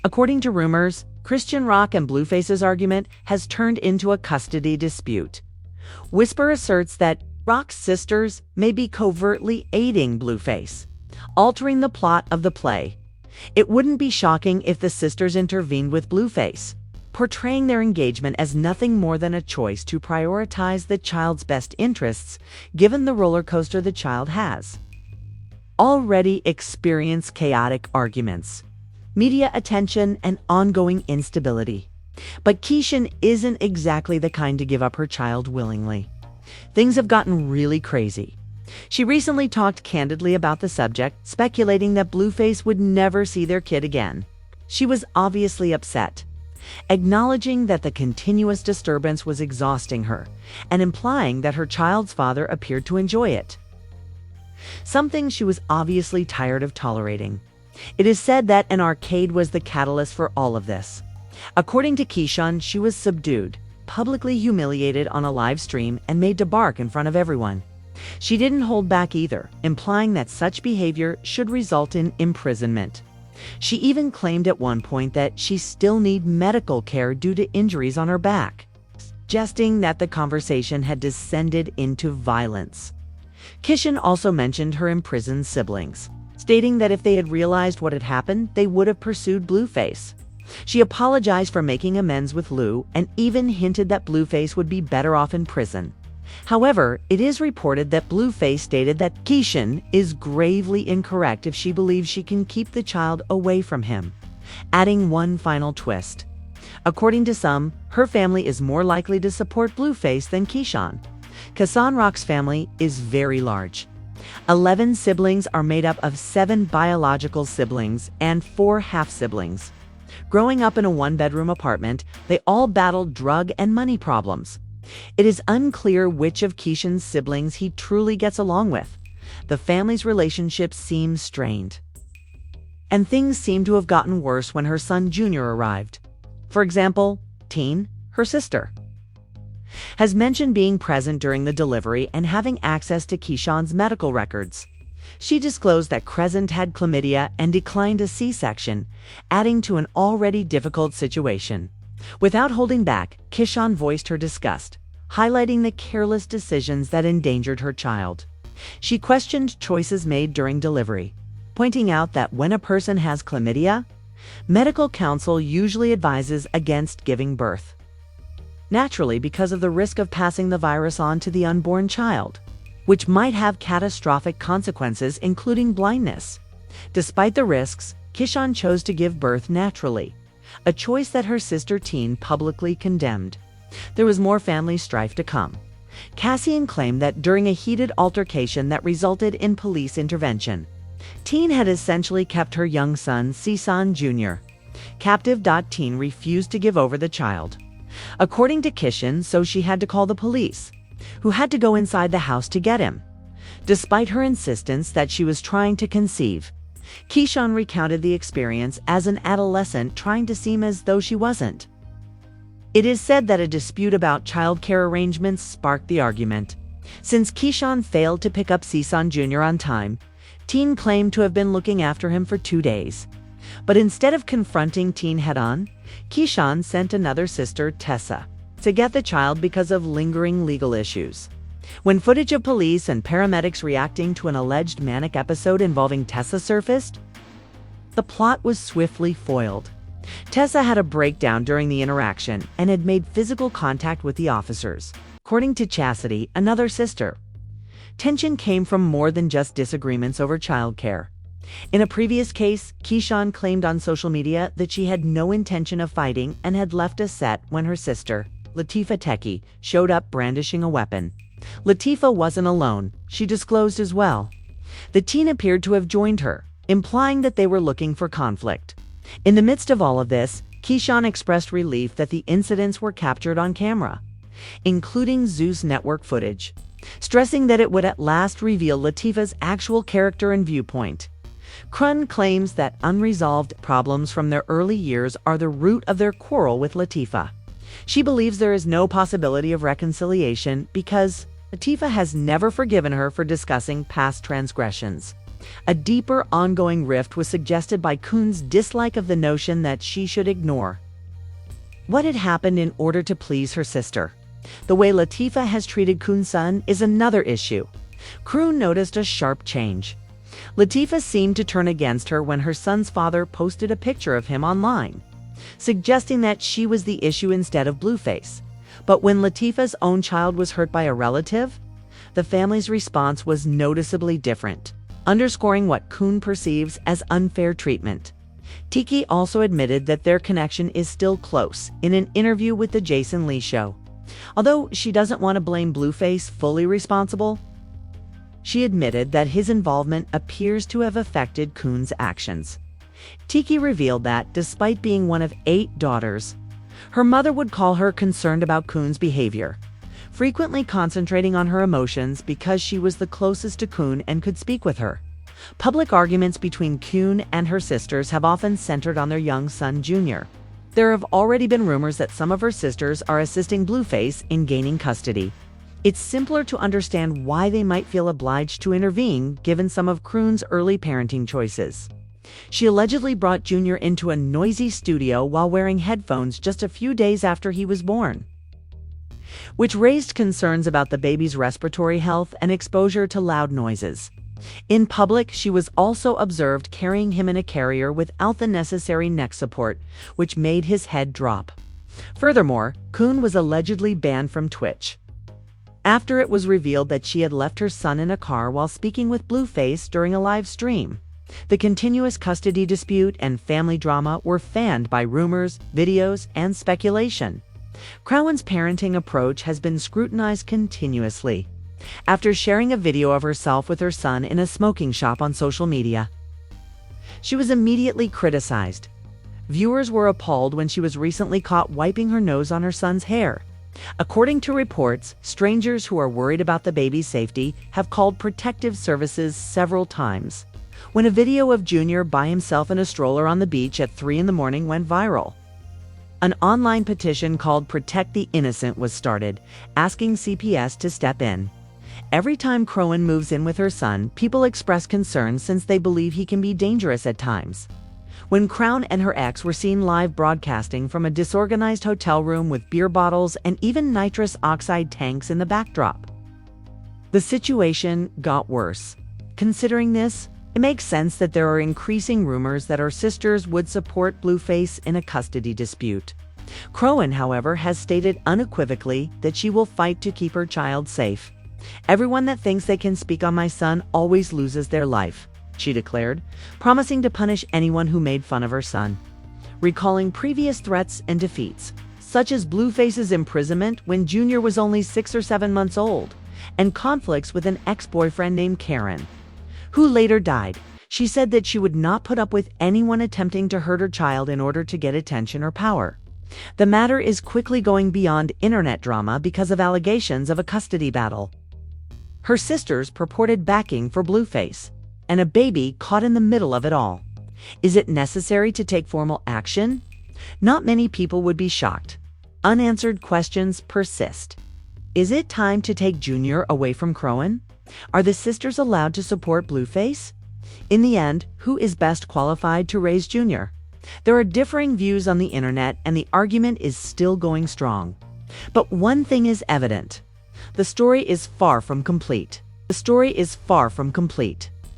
According to rumors, Chrisean Rock and Blueface's argument has turned into a custody dispute. Whisper asserts that Rock's sisters may be covertly aiding Blueface, altering the plot of the play. It wouldn't be shocking if the sisters intervened with Blueface, portraying their engagement as nothing more than a choice to prioritize the child's best interests, given the roller coaster the child has already experienced chaotic arguments, media attention, and ongoing instability. But Chrisean isn't exactly the kind to give up her child willingly. Things have gotten really crazy. She recently talked candidly about the subject, speculating that Blueface would never see their kid again. She was obviously upset, acknowledging that the continuous disturbance was exhausting her, and implying that her child's father appeared to enjoy it, something she was obviously tired of tolerating. It is said that an arcade was the catalyst for all of this. According to Chrisean, she was subdued, publicly humiliated on a live stream, and made to bark in front of everyone. She didn't hold back either, implying that such behavior should result in imprisonment. She even claimed at one point that she still needed medical care due to injuries on her back, suggesting that the conversation had descended into violence. Chrisean also mentioned her imprisoned siblings, stating that if they had realized what had happened, they would have pursued Blueface. She apologized for making amends with Lou and even hinted that Blueface would be better off in prison. However, it is reported that Blueface stated that Chrisean is gravely incorrect if she believes she can keep the child away from him, adding one final twist. According to some, her family is more likely to support Blueface than Chrisean. Chrisean Rock's family is very large. 11 siblings are made up of 7 biological siblings and 4 half-siblings. Growing up in a one-bedroom apartment, they all battled drug and money problems. It is unclear which of Chrisean's siblings he truly gets along with. The family's relationship seems strained, and things seem to have gotten worse when her son Junior arrived. For example, Teen, her sister, has mentioned being present during the delivery and having access to Chrisean's medical records. She disclosed that Chrisean had chlamydia and declined a C-section, adding to an already difficult situation. Without holding back, Chrisean voiced her disgust, highlighting the careless decisions that endangered her child. She questioned choices made during delivery, pointing out that when a person has chlamydia, medical counsel usually advises against giving birth, naturally because of the risk of passing the virus on to the unborn child, which might have catastrophic consequences, including blindness. Despite the risks, Chrisean chose to give birth naturally, a choice that her sister Teen publicly condemned. There was more family strife to come. Chrisean claimed that during a heated altercation that resulted in police intervention, Teen had essentially kept her young son, Chrisean Jr., captive. Teen refused to give over the child, according to Chrisean, so she had to call the police, who had to go inside the house to get him. Despite her insistence that she was trying to conceive, Chrisean recounted the experience as an adolescent trying to seem as though she wasn't. It is said that a dispute about childcare arrangements sparked the argument. Since Chrisean failed to pick up Chrisean Jr. on time, Teen claimed to have been looking after him for 2 days. But instead of confronting Teen head-on, Chrisean sent another sister, Tessa, to get the child because of lingering legal issues. When footage of police and paramedics reacting to an alleged manic episode involving Tessa surfaced, the plot was swiftly foiled. Tessa had a breakdown during the interaction and had made physical contact with the officers. According to Chastity, another sister, tension came from more than just disagreements over childcare. In a previous case, Chrisean claimed on social media that she had no intention of fighting and had left a set when her sister, Latifah Teki, showed up brandishing a weapon. Latifah wasn't alone, she disclosed as well. The teen appeared to have joined her, implying that they were looking for conflict. In the midst of all of this, Chrisean expressed relief that the incidents were captured on camera, including Zeus network footage, stressing that it would at last reveal Latifah's actual character and viewpoint. Chrisean claims that unresolved problems from their early years are the root of their quarrel with Latifah. She believes there is no possibility of reconciliation because Latifah has never forgiven her for discussing past transgressions. A deeper, ongoing rift was suggested by Koon's dislike of the notion that she should ignore what had happened in order to please her sister. The way Latifah has treated Koon's son is another issue. Koon noticed a sharp change. Latifah seemed to turn against her when her son's father posted a picture of him online, suggesting that she was the issue instead of Blueface. But when Latifah's own child was hurt by a relative, the family's response was noticeably different, underscoring what Koon perceives as unfair treatment. Tiki also admitted that their connection is still close in an interview with the Jason Lee Show. Although she doesn't want to blame Blueface fully responsible, she admitted that his involvement appears to have affected Koon's actions. Tiki revealed that, despite being one of 8 daughters, her mother would call her concerned about Koon's behavior, frequently concentrating on her emotions because she was the closest to Koon and could speak with her. Public arguments between Koon and her sisters have often centered on their young son, Junior. There have already been rumors that some of her sisters are assisting Blueface in gaining custody. It's simpler to understand why they might feel obliged to intervene given some of Koon's early parenting choices. She allegedly brought Junior into a noisy studio while wearing headphones just a few days after he was born, which raised concerns about the baby's respiratory health and exposure to loud noises. In public, she was also observed carrying him in a carrier without the necessary neck support, which made his head drop. Furthermore, Koon was allegedly banned from Twitch after it was revealed that she had left her son in a car while speaking with Blueface during a live stream. The continuous custody dispute and family drama were fanned by rumors, videos, and speculation. Crowan's parenting approach has been scrutinized continuously. After sharing a video of herself with her son in a smoking shop on social media, she was immediately criticized. Viewers were appalled when she was recently caught wiping her nose on her son's hair. According to reports, strangers who are worried about the baby's safety have called protective services several times. When a video of Junior by himself in a stroller on the beach at 3 in the morning went viral, an online petition called Protect the Innocent was started, asking CPS to step in. Every time Crowan moves in with her son, people express concern since they believe he can be dangerous at times. When Crown and her ex were seen live broadcasting from a disorganized hotel room with beer bottles and even nitrous oxide tanks in the backdrop, the situation got worse. Considering this, it makes sense that there are increasing rumors that her sisters would support Blueface in a custody dispute. Crowan, however, has stated unequivocally that she will fight to keep her child safe. "Everyone that thinks they can speak on my son always loses their life," she declared, promising to punish anyone who made fun of her son, recalling previous threats and defeats, such as Blueface's imprisonment when Junior was only 6 or 7 months old, and conflicts with an ex-boyfriend named Karen, who later died. She said that she would not put up with anyone attempting to hurt her child in order to get attention or power. The matter is quickly going beyond internet drama because of allegations of a custody battle, her sister's purported backing for Blueface, and a baby caught in the middle of it all. Is it necessary to take formal action? Not many people would be shocked. Unanswered questions persist. Is it time to take Junior away from Crowan? Are the sisters allowed to support Blueface? In the end, who is best qualified to raise Junior? There are differing views on the internet, and the argument is still going strong. But one thing is evident. The story is far from complete. The story is far from complete.